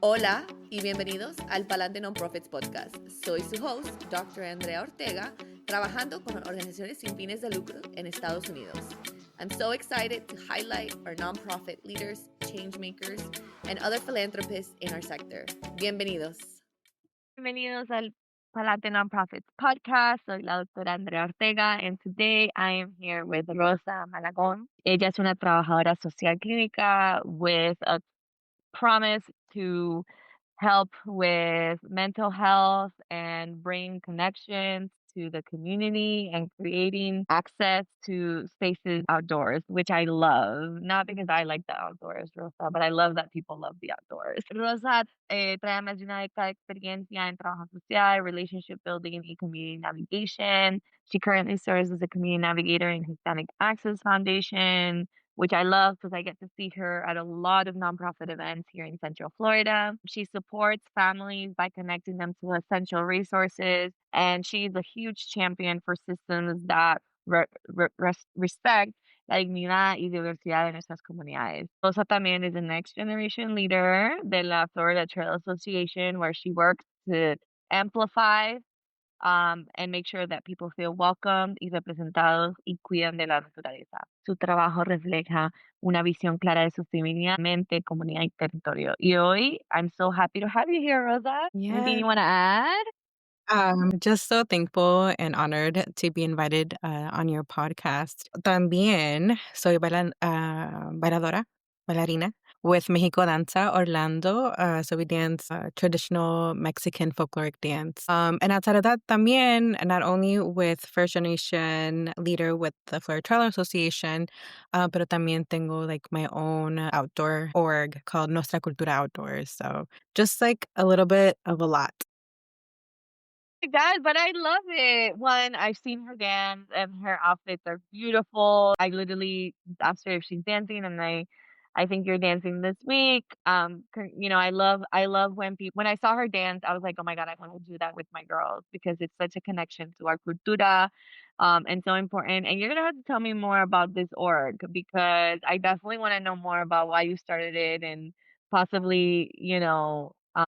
Hola y bienvenidos al Palante Nonprofits Podcast. Soy su host, Dr. Andrea Ortega, trabajando con organizaciones sin fines de lucro en Estados Unidos. I'm so excited to highlight our nonprofit leaders, change makers, and other philanthropists in our sector. Bienvenidos. Bienvenidos al Palate Nonprofits podcast. Soy la doctora Andrea Ortega and today I am here with Rosa Malagón. Ella es una trabajadora social clínica with a promise to help with mental health and bring connections to the community and creating access to spaces outdoors, which I love. Not because I like the outdoors, Rosa, but I love that people love the outdoors. Rosa trae más de una década de experiencia en trabajo social, relationship building, y community navigation. She currently serves as a community navigator in Hispanic Access Foundation, which I love because I get to see her at a lot of nonprofit events here in Central Florida. She supports families by connecting them to essential resources, and she's a huge champion for systems that respect la dignidad y diversidad de nuestras comunidades. Rosa también is a next generation leader de la Florida Trail Association, where she works to amplify and make sure that people feel welcomed y representados y cuidan de la naturaleza. Su trabajo refleja una visión clara de sostenibilidad, mente, comunidad y territorio. Y hoy, I'm so happy to have you here, Rosa. Anything Yeah, you want to add? just so thankful and honored to be invited on your podcast. También soy bailadora, bailarina with Mexico Danza Orlando. So we dance traditional Mexican folkloric dance. And outside of that, también not only with first generation leader with the Florida Trail Association, pero también tengo like my own outdoor org called Nuestra Cultura Outdoors. So just like a little bit of a lot. My God, but I love it. One, I've seen her dance and her outfits are beautiful. I literally asked her if she's dancing and I think you're dancing this week. I love when I saw her dance, I was like, oh my God, I want to do that with my girls because it's such a connection to our cultura, and so important. And you're gonna have to tell me more about this org because I definitely want to know more about why you started it and possibly,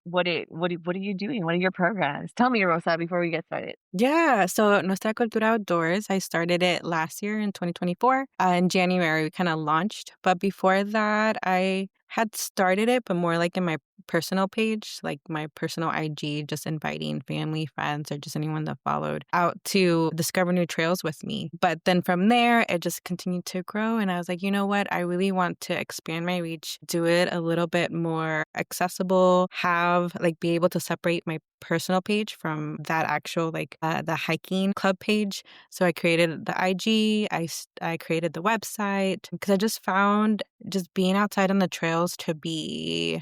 what are you doing? What are your programs? Tell me, Rosa, before we get started. Yeah, so Nuestra Cultura Outdoors, I started it last year in 2024. In January, we kind of launched. But before that, I had started it, but more like in my personal page, like my personal IG, just inviting family, friends, or just anyone that followed out to discover new trails with me. But then from there, it just continued to grow. And I was like, you know what? I really want to expand my reach, do it a little bit more accessible, be able to separate my personal page from that actual the hiking club page. So I created the IG, I created the website because I just found just being outside on the trails to be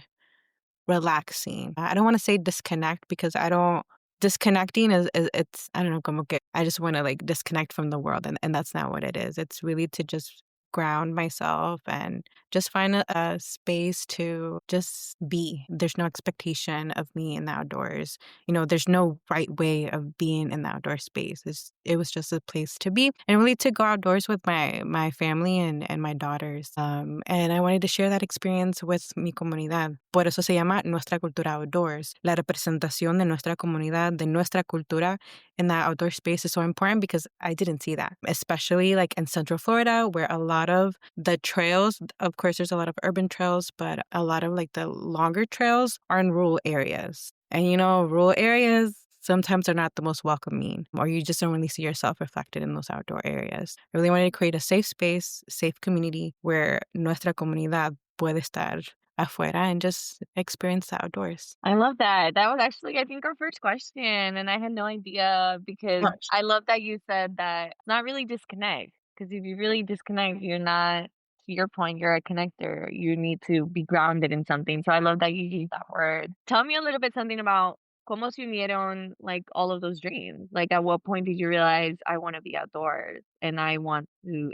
relaxing. I don't want to say disconnect because I don't disconnecting is it's I don't know, como que I just want to like disconnect from the world and that's not what it is. It's really to just ground myself and just find a space to just be. There's no expectation of me in the outdoors. There's no right way of being in the outdoor space. It was just a place to be and really to go outdoors with my family and my daughters. And I wanted to share that experience with mi comunidad. Por eso se llama Nuestra Cultura Outdoors. La representación de nuestra comunidad, de nuestra cultura in that outdoor space is so important because I didn't see that, especially like in Central Florida where a lot of the trails, of course, there's a lot of urban trails, but a lot of like the longer trails are in rural areas. And rural areas sometimes are not the most welcoming, or you just don't really see yourself reflected in those outdoor areas. I really wanted to create a safe space, safe community where nuestra comunidad puede estar afuera and just experience the outdoors. I love that. That was actually, I think, our first question, and I had no idea because Gosh. I love that you said that it's not really disconnect. Because if you really disconnect, you're not, to your point, you're a connector. You need to be grounded in something. So I love that you used that word. Tell me a little bit something about cómo se unieron, like, all of those dreams. Like, at what point did you realize I want to be outdoors and I want to,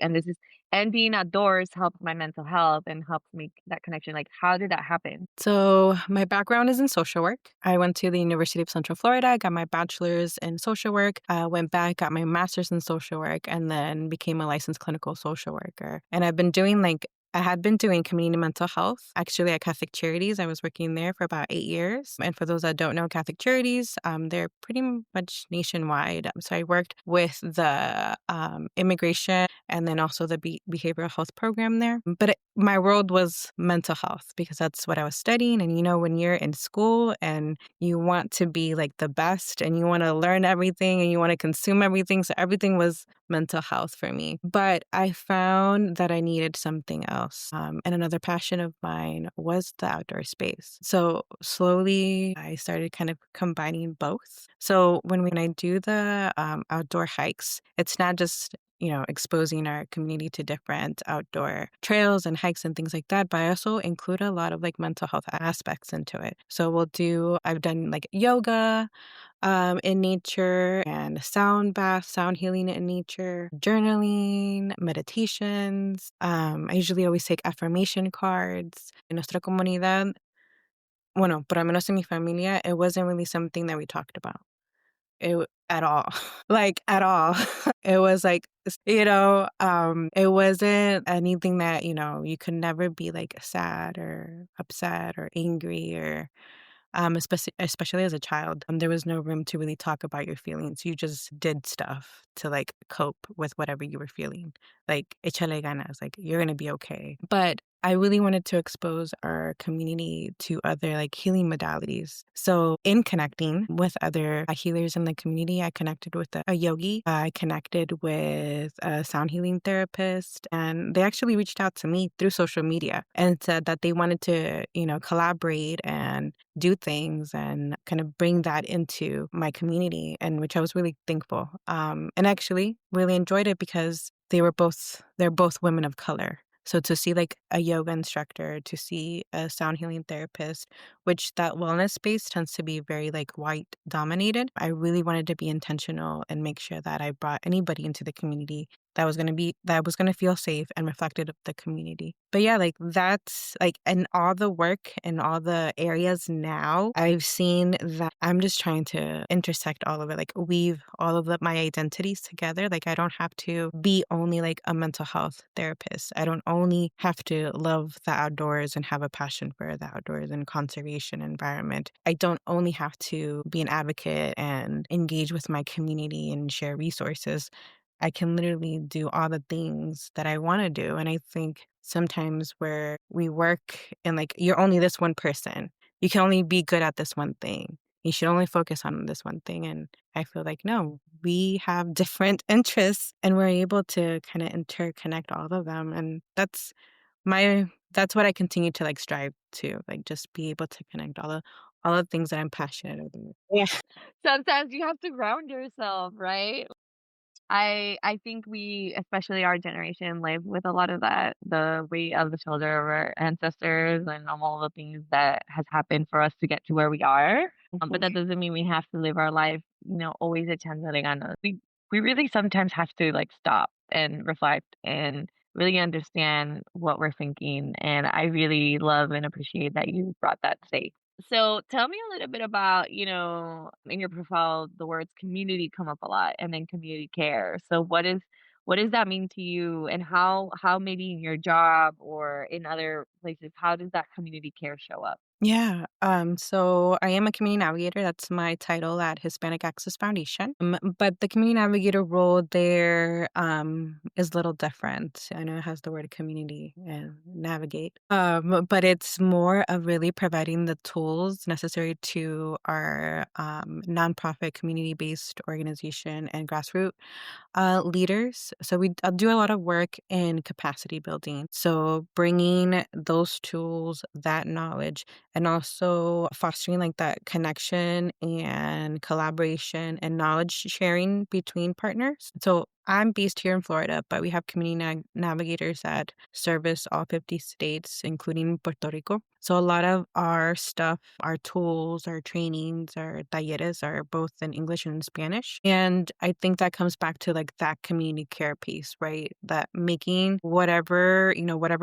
and being outdoors helps my mental health and helps make that connection. Like, how did that happen? So my background is in social work. I went to the University of Central Florida, got my bachelor's in social work, went back, got my master's in social work, and then became a licensed clinical social worker. And I've been doing like I had been doing community mental health, actually at Catholic Charities. I was working there for about 8 years. And for those that don't know Catholic Charities, they're pretty much nationwide. So I worked with the immigration and then also the behavioral health program there. But my world was mental health because that's what I was studying. And when you're in school and you want to be like the best and you want to learn everything and you want to consume everything. So everything was mental health for me. But I found that I needed something else. And another passion of mine was the outdoor space. So slowly I started kind of combining both. So when I do the outdoor hikes, it's not just exposing our community to different outdoor trails and hikes and things like that, but I also include a lot of like mental health aspects into it. So I've done like yoga in nature and sound bath, sound healing in nature, journaling, meditations. I usually always take affirmation cards. En nuestra comunidad, bueno, por lo menos en mi familia, it wasn't really something that we talked about. At all. Like, at all. It was like, it wasn't anything that, you could never be like sad or upset or angry or especially as a child. There was no room to really talk about your feelings. You just did stuff to like cope with whatever you were feeling. Like, échale ganas, like you're gonna be okay. But I really wanted to expose our community to other like healing modalities. So in connecting with other healers in the community, I connected with a yogi. I connected with a sound healing therapist, and they actually reached out to me through social media and said that they wanted to, collaborate and do things and kind of bring that into my community, and which I was really thankful. And actually really enjoyed it because they're both women of color. So to see like a yoga instructor, to see a sound healing therapist, which that wellness space tends to be very like white dominated. I really wanted to be intentional and make sure that I brought anybody into the community that was going to feel safe and reflected of the community. But yeah, like that's like in all the work and all the areas now, I've seen that I'm just trying to intersect all of it, like weave all of my identities together. Like I don't have to be only like a mental health therapist. I don't only have to love the outdoors and have a passion for the outdoors and conservation environment. I don't only have to be an advocate and engage with my community and share resources. I can literally do all the things that I want to do. And I think sometimes where we work and like you're only this one person, you can only be good at this one thing. You should only focus on this one thing. And I feel like, no, we have different interests and we're able to kind of interconnect all of them. And that's what I continue to like strive to, like just be able to connect all the things that I'm passionate about. Yeah. Sometimes you have to ground yourself, right? I think we, especially our generation, live with a lot of that, the weight of the shoulder of our ancestors and all the things that has happened for us to get to where we are. But that doesn't mean we have to live our life, always echándole ganas. We really sometimes have to like stop and reflect and really understand what we're thinking. And I really love and appreciate that you brought that today. So tell me a little bit about, in your profile, the words community come up a lot and then community care. So what does that mean to you and how maybe in your job or in other places, how does that community care show up? Yeah. So I am a community navigator. That's my title at Hispanic Access Foundation. But the community navigator role there is a little different. I know it has the word community and navigate. But it's more of really providing the tools necessary to our nonprofit community-based organization and grassroots leaders. So we do a lot of work in capacity building. So bringing those tools, that knowledge, and also fostering like that connection and collaboration and knowledge sharing between partners. So I'm based here in Florida, but we have community navigators that service all 50 states, including Puerto Rico. So a lot of our stuff, our tools, our trainings, our talleres are both in English and in Spanish. And I think that comes back to like that community care piece, right? That making whatever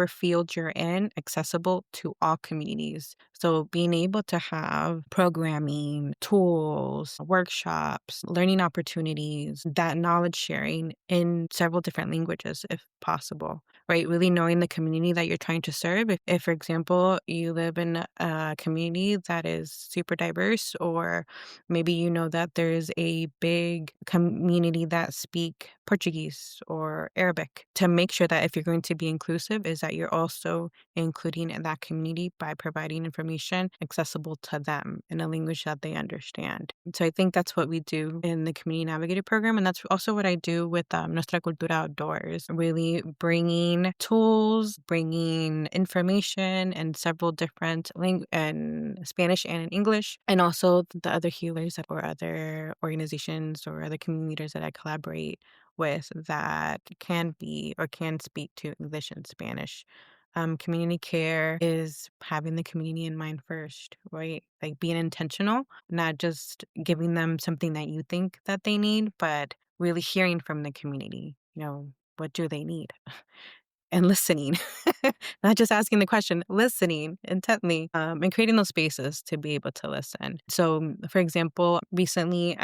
field you're in accessible to all communities. So being able to have programming, tools, workshops, learning opportunities, that knowledge sharing in several different languages if possible, right? Really knowing the community that you're trying to serve. If, for example, you live in a community that is super diverse, or maybe you know that there's a big community that speak Portuguese or Arabic, to make sure that if you're going to be inclusive, is that you're also including in that community by providing information accessible to them in a language that they understand. So I think that's what we do in the Community Navigator program. And that's also what I do with Nuestra Cultura Outdoors, really bringing tools, bringing information in several different in Spanish and in English, and also the other healers or other organizations or other community leaders that I collaborate with that can be or can speak to English and Spanish. Community care is having the community in mind first, right? Like being intentional, not just giving them something that you think that they need, but really hearing from the community. What do they need? And listening, not just asking the question, listening intently, and creating those spaces to be able to listen. So, for example, recently,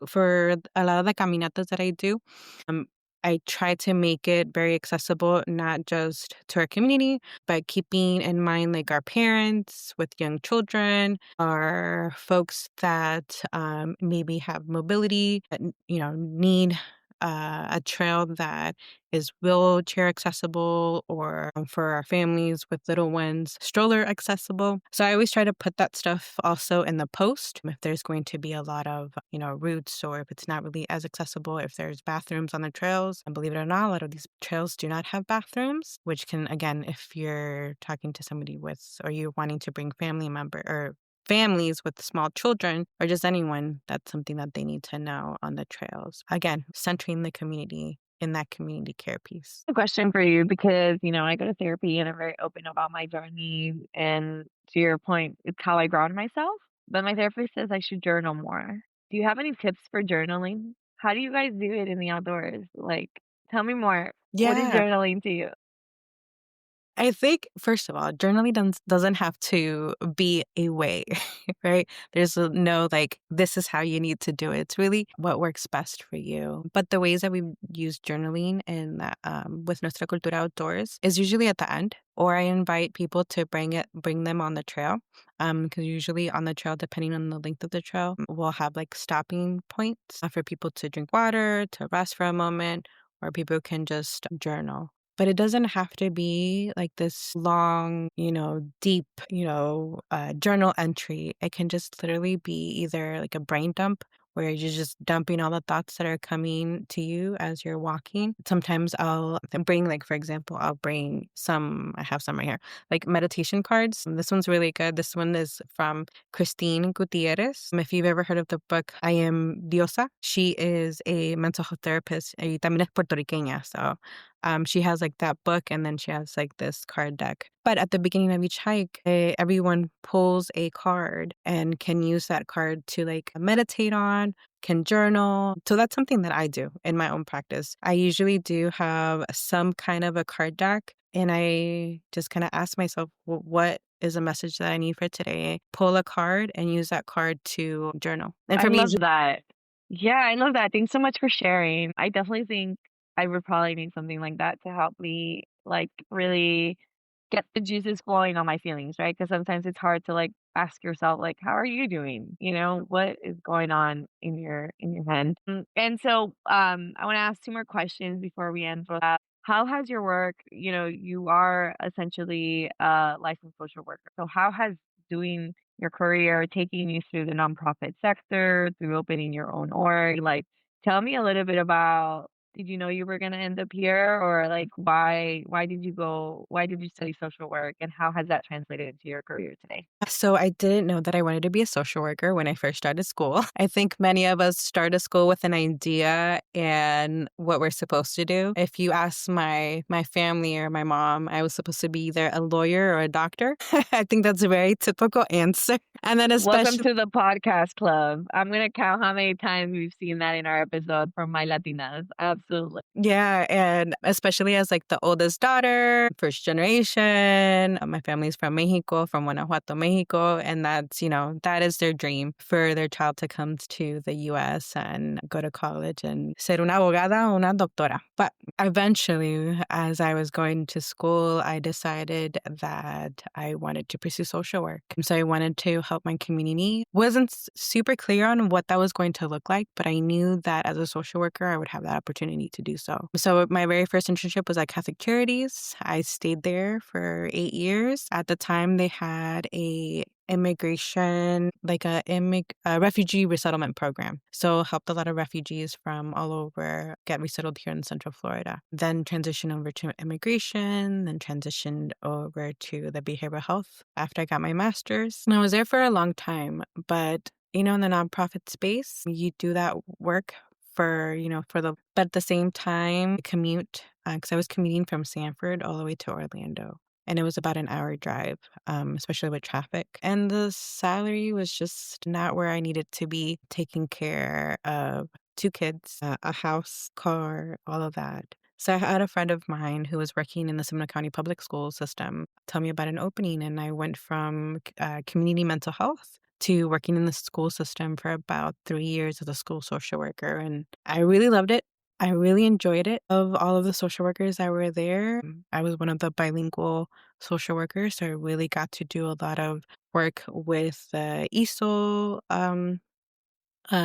for a lot of the caminatas that I do, I try to make it very accessible, not just to our community, but keeping in mind like our parents with young children, our folks that maybe have mobility, that, need a trail that is wheelchair accessible, or for our families with little ones, stroller accessible. So I always try to put that stuff also in the post. If there's going to be a lot of, routes, or if it's not really as accessible, if there's bathrooms on the trails. And believe it or not, a lot of these trails do not have bathrooms, which can, again, if you're talking to somebody or you're wanting to bring families with small children, or just anyone, that's something that they need to know on the trails. Again, centering the community in that community care piece. A question for you, because I go to therapy and I'm very open about my journey. And to your point, it's how I ground myself. But my therapist says I should journal more. Do you have any tips for journaling? How do you guys do it in the outdoors? Like, tell me more. What is Yeah. journaling to you? I think, first of all, journaling doesn't have to be a way, right? There's no like, this is how you need to do it. It's really what works best for you. But the ways that we use journaling with Nuestra Cultura Outdoors is usually at the end, or I invite people to bring them on the trail. Because usually on the trail, depending on the length of the trail, we'll have like stopping points for people to drink water, to rest for a moment, or people can just journal. But it doesn't have to be like this long, deep, journal entry. It can just literally be either like a brain dump, where you're just dumping all the thoughts that are coming to you as you're walking. Sometimes I'll bring, like, for example, I have some right here, like meditation cards. And this one's really good. This one is from Christine Gutierrez. If you've ever heard of the book, I Am Diosa, she is a mental health therapist, y también es puertorriqueña. So she has like that book, and then she has like this card deck. But at the beginning of each hike, everyone pulls a card and can use that card to like meditate on, can journal. So that's something that I do in my own practice. I usually do have some kind of a card deck, and I just kind of ask myself, what is a message that I need for today? Pull a card and use that card to journal. And I for me, love that. Yeah, I love that. Thanks so much for sharing. I definitely think I would probably need something like that to help me, like, really get the juices flowing on my feelings, right? Because sometimes it's hard to, like, ask yourself, like, "How are you doing?" What is going on in your head? And so, I wanna ask 2 more questions before we end. How has your work, you are essentially a licensed social worker. So how has doing your career taking you through the nonprofit sector, through opening your own org? Like, tell me a little bit about, did you know you were gonna end up here, or like why did you study social work, and how has that translated into your career today? So I didn't know that I wanted to be a social worker when I first started school. I think many of us start a school with an idea and what we're supposed to do. If you ask my family or my mom, I was supposed to be either a lawyer or a doctor. I think that's a very typical answer. And then Welcome especially to the podcast club. I'm going to count how many times we've seen that in our episode from My Latinas. Absolutely. yeah, and especially as like the oldest daughter, first generation, my family's from Mexico, from Guanajuato, Mexico, and that's, that is their dream for their child to come to the US and go to college and ser una abogada o una doctora. But eventually, as I was going to school, I decided that I wanted to pursue social work. So I wanted to help my community. Wasn't super clear on what that was going to look like, but I knew that as a social worker, I would have that opportunity to do so. So my very first internship was at Catholic Charities. I stayed there for 8 years. At the time, they had a immigration, like a refugee resettlement program. So helped a lot of refugees from all over get resettled here in Central Florida. Then transitioned over to immigration, then transitioned over to the behavioral health after I got my master's. And I was there for a long time, but in the nonprofit space, you do that work but at the same time, commute, because I was commuting from Sanford all the way to Orlando. And it was about an hour drive, especially with traffic. And the salary was just not where I needed to be, taking care of 2 kids, a house, car, all of that. So I had a friend of mine who was working in the Seminole County public school system tell me about an opening. And I went from community mental health to working in the school system for about 3 years as a school social worker. And I really loved it. I really enjoyed it. Of all of the social workers that were there, I was one of the bilingual social workers. So I really got to do a lot of work with the ESOL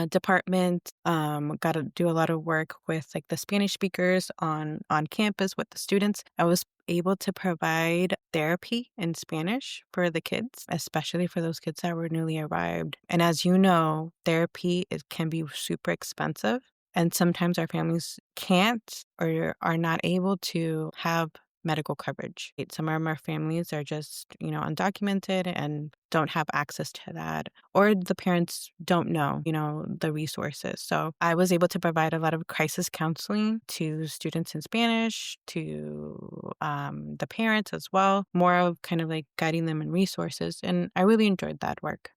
department. Got to do a lot of work with like the Spanish speakers on campus with the students. I was able to provide therapy in Spanish for the kids, especially for those kids that were newly arrived. And as you know, therapy can be super expensive. And sometimes our families can't or are not able to have medical coverage. Some of our families are just, undocumented and don't have access to that, or the parents don't know, the resources. So I was able to provide a lot of crisis counseling to students in Spanish, to the parents as well, more of kind of like guiding them in resources. And I really enjoyed that work.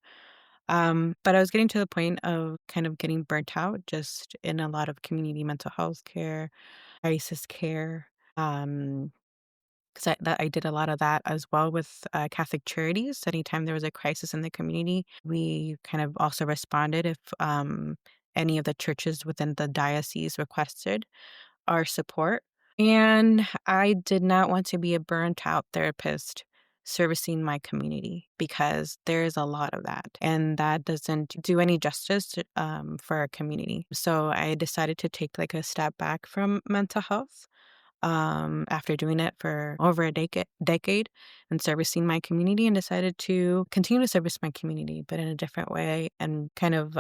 But I was getting to the point of kind of getting burnt out just in a lot of community mental health care, crisis care. Because I did a lot of that as well with Catholic Charities. Anytime there was a crisis in the community, we kind of also responded if any of the churches within the diocese requested our support. And I did not want to be a burnt out therapist servicing my community because there is a lot of that. And that doesn't do any justice for our community. So I decided to take like a step back from mental health after doing it for over a decade and servicing my community, and decided to continue to service my community, but in a different way, and kind of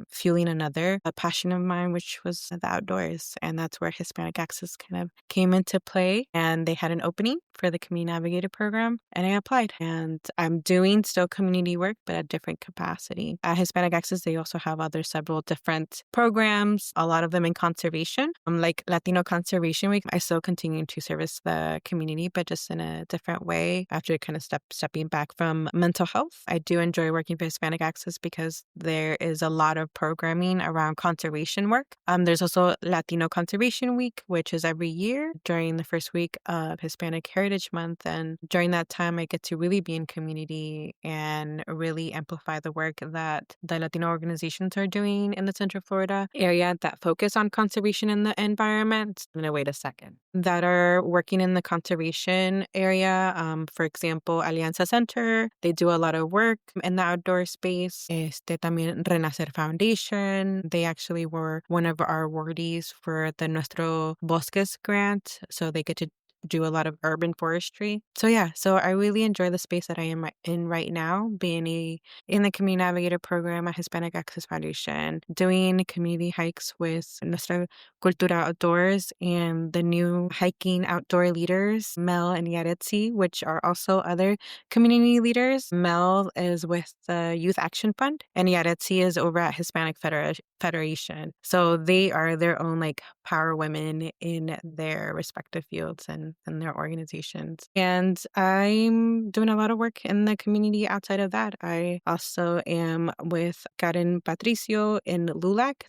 fueling a passion of mine, which was the outdoors. And that's where Hispanic Access kind of came into play. And they had an opening for the Community Navigator program, and I applied. And I'm doing still community work, but at different capacity. At Hispanic Access, they also have several different programs, a lot of them in conservation, like Latino Conservation Week. I still continue to service the community, but just in a different way after kind of stepping back from mental health. I do enjoy working for Hispanic Access because there is a lot of programming around conservation work. There's also Latino Conservation Week, which is every year during the first week of Hispanic Heritage Month. And during that time, I get to really be in community and really amplify the work that the Latino organizations are doing in the Central Florida area that focus on conservation in the environment. I'm going to wait a second. That are working in the conservation area. For example, Alianza Center, they do a lot of work in the outdoor space. También Renacer Foundation, they actually were one of our awardees for the Nuestro Bosques grant, so they get to do a lot of urban forestry. So I really enjoy the space that I am in right now, being in the Community Navigator program at Hispanic Access Foundation, doing community hikes with Nuestra Cultura Outdoors and the new hiking outdoor leaders, Mel and Yaretsi, which are also other community leaders. Mel is with the Youth Action Fund, and Yaretsi is over at Hispanic Federation. So they are their own like power women in their respective fields. And in their organizations. And I'm doing a lot of work in the community outside of that. I also am with Karen Patricio in LULAC,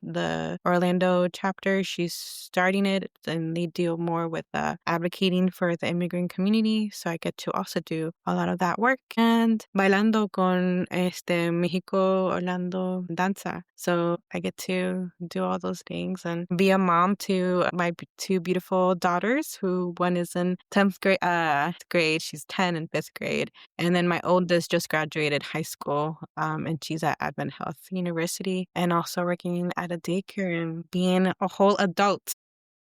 the Orlando chapter. She's starting it, and they deal more with advocating for the immigrant community. So I get to also do a lot of that work. And bailando con Mexico Orlando danza. So I get to do all those things and be a mom to my two beautiful daughters, who one is in 10th grade, she's 10 in 5th grade. And then my oldest just graduated high school, and she's at Advent Health University, and also working at a daycare and being a whole adult.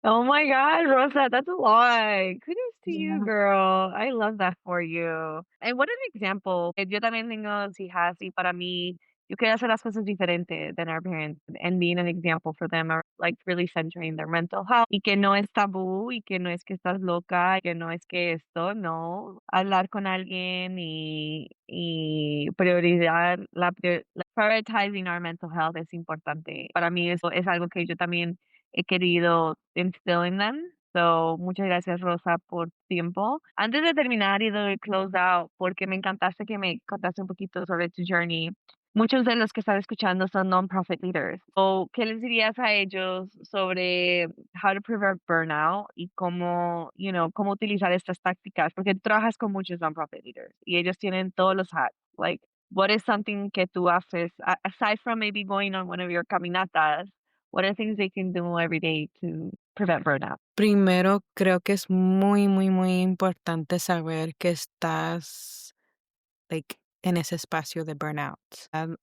Oh my God, Rosa, that's a lot. Kudos to you, Yeah. girl. I love that for you. And what an example. Yo también tengo hijas y para mí, yo quiero hacer las cosas diferentes than our parents and being an example for them, are like really centering their mental health y que no es tabú y que no es que estás loca, que no es que esto, no. Hablar con alguien y prioridad, prioritizing our mental health es importante. Para mí eso es algo que yo también he querido instill in them. So, muchas gracias, Rosa, por tu tiempo. Antes de terminar y de close out, porque me encantaste que me contaste un poquito sobre tu journey. Muchos de los que están escuchando son non-profit leaders. O, ¿qué les dirías a ellos sobre how to prevent burnout y cómo, cómo utilizar estas tácticas? Porque tú trabajas con muchos non-profit leaders y ellos tienen todos los hats. Like, what is something que tú haces, aside from maybe going on one of your caminatas, what are things they can do every day to prevent burnout? Primero, creo que es muy, muy, muy importante saber que estás like, en ese espacio de burnout.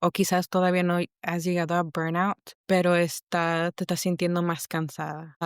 O quizás todavía no has llegado a burnout, pero te estás sintiendo más cansada,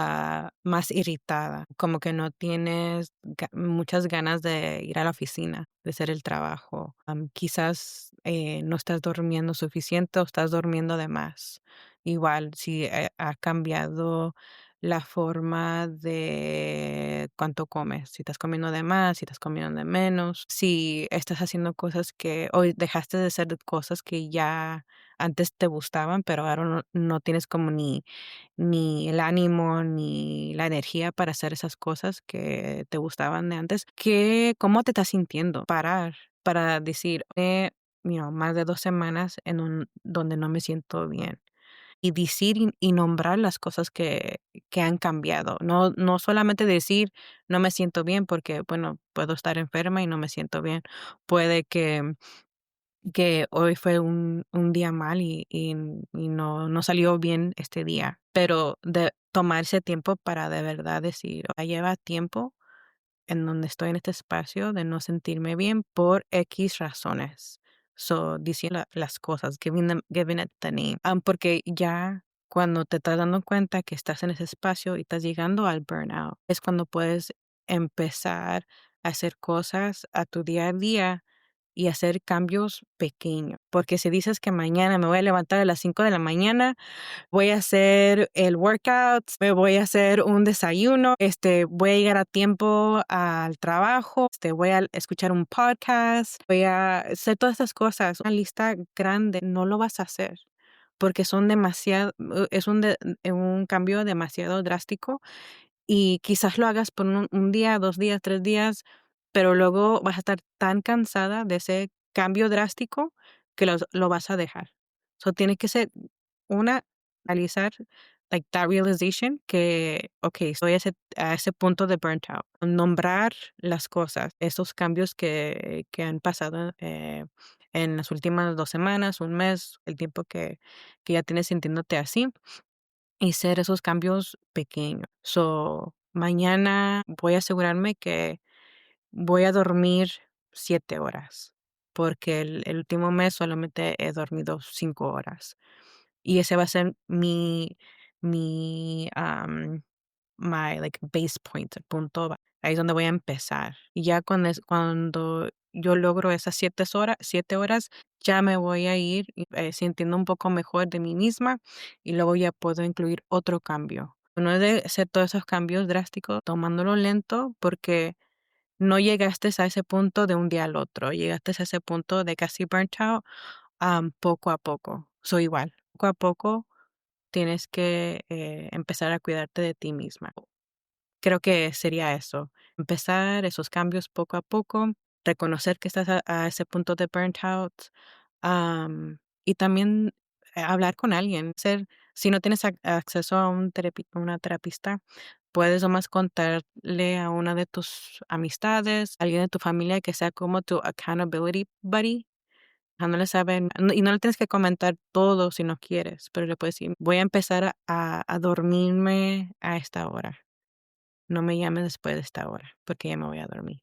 más irritada, como que no tienes muchas ganas de ir a la oficina, de hacer el trabajo. Quizás no estás durmiendo suficiente o estás durmiendo de más. Igual, si ha cambiado la forma de cuánto comes, si estás comiendo de más, si estás comiendo de menos, si estás haciendo cosas que hoy dejaste de hacer cosas que ya antes te gustaban, pero ahora no tienes como ni el ánimo ni la energía para hacer esas cosas que te gustaban de antes. ¿Cómo te estás sintiendo? Parar para decir, más de 2 semanas donde no me siento bien y decir y nombrar las cosas que han cambiado. No solamente decir, no me siento bien porque, bueno, puedo estar enferma y no me siento bien. Puede que hoy fue un día mal y no salió bien este día, pero de tomarse tiempo para de verdad decir, lleva tiempo en donde estoy en este espacio de no sentirme bien por X razones. So, diciendo las cosas, giving it the name. Porque ya cuando te estás dando cuenta que estás en ese espacio y estás llegando al burnout, es cuando puedes empezar a hacer cosas a tu día a día y hacer cambios pequeños. Porque si dices que mañana me voy a levantar a las 5 de la mañana, voy a hacer el workout, me voy a hacer un desayuno, voy a llegar a tiempo al trabajo, voy a escuchar un podcast, voy a hacer todas estas cosas. Una lista grande no lo vas a hacer porque son demasiado, es un cambio demasiado drástico y quizás lo hagas por un día, 2 días, 3 días, pero luego vas a estar tan cansada de ese cambio drástico que lo vas a dejar. So, tiene que ser una, analizar, like that realization que, estoy a ese punto de burnt out. Nombrar las cosas, esos cambios que han pasado en las últimas 2 semanas, un mes, el tiempo que ya tienes sintiéndote así y hacer esos cambios pequeños. So, mañana voy a asegurarme que voy a dormir 7 horas, porque el último mes solamente he dormido 5 horas. Y ese va a ser mi my like base point, el punto, ahí es donde voy a empezar. Y ya cuando yo logro esas 7 horas, ya me voy a ir sintiendo un poco mejor de mí misma y luego ya puedo incluir otro cambio. No es de hacer todos esos cambios drásticos, tomándolo lento porque no llegaste a ese punto de un día al otro, llegaste a ese punto de casi burnt out, poco a poco. Soy igual, poco a poco tienes que empezar a cuidarte de ti misma. creo que sería eso, empezar esos cambios poco a poco, reconocer que estás a ese punto de burnt out, y también hablar con alguien, si no tienes acceso a una terapista, puedes nomás contarle a una de tus amistades, alguien de tu familia que sea como tu accountability buddy. No le saben, y no le tienes que comentar todo si no quieres, pero le puedes decir, voy a empezar a dormirme a esta hora. No me llames después de esta hora, porque ya me voy a dormir.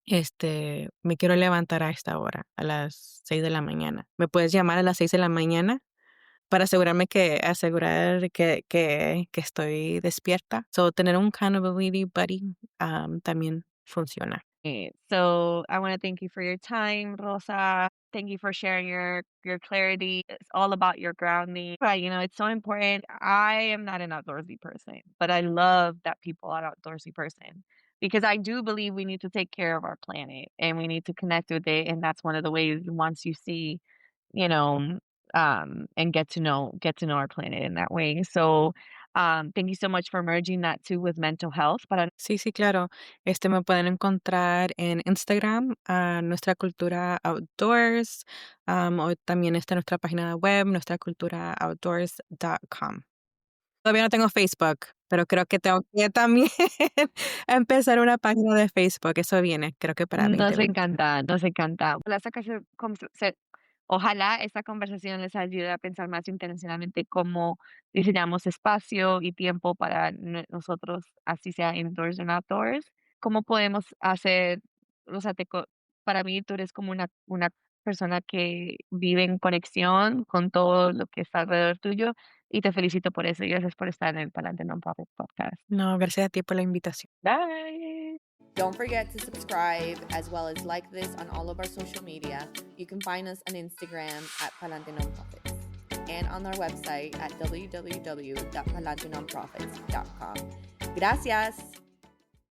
Me quiero levantar a esta hora, a las 6 de la mañana. ¿Me puedes llamar a las 6 de la mañana para asegurar que estoy despierta? So, tener un accountability buddy, también funciona. So I want to thank you for your time, Rosa. Thank you for sharing your clarity. It's all about your grounding. Right, it's so important. I am not an outdoorsy person, but I love that people are outdoorsy person because I do believe we need to take care of our planet and we need to connect with it. And that's one of the ways once you see, you know, and get to know our planet in that way. So thank you so much for merging that too with mental health. But Sí, sí, claro. Me pueden encontrar en Instagram, Nuestra Cultura Outdoors, o también está nuestra página web, nuestraculturaoutdoors.com. Todavía no tengo Facebook, pero creo que tengo que también empezar una página de Facebook. Eso viene, creo que para nos 2020. encanta, nos encanta. Ojalá esta conversación les ayude a pensar más intencionalmente cómo diseñamos espacio y tiempo para nosotros, así sea indoors o outdoors. ¿Cómo podemos hacer, o sea, para mí tú eres como una persona que vive en conexión con todo lo que está alrededor tuyo y te felicito por eso y gracias por estar en el Palante Nonprofit Podcast. No, gracias a ti por la invitación. Bye. Don't forget to subscribe as well as like this on all of our social media. You can find us on Instagram at Palante Nonprofits and on our website at www.palantenonprofits.com. Gracias.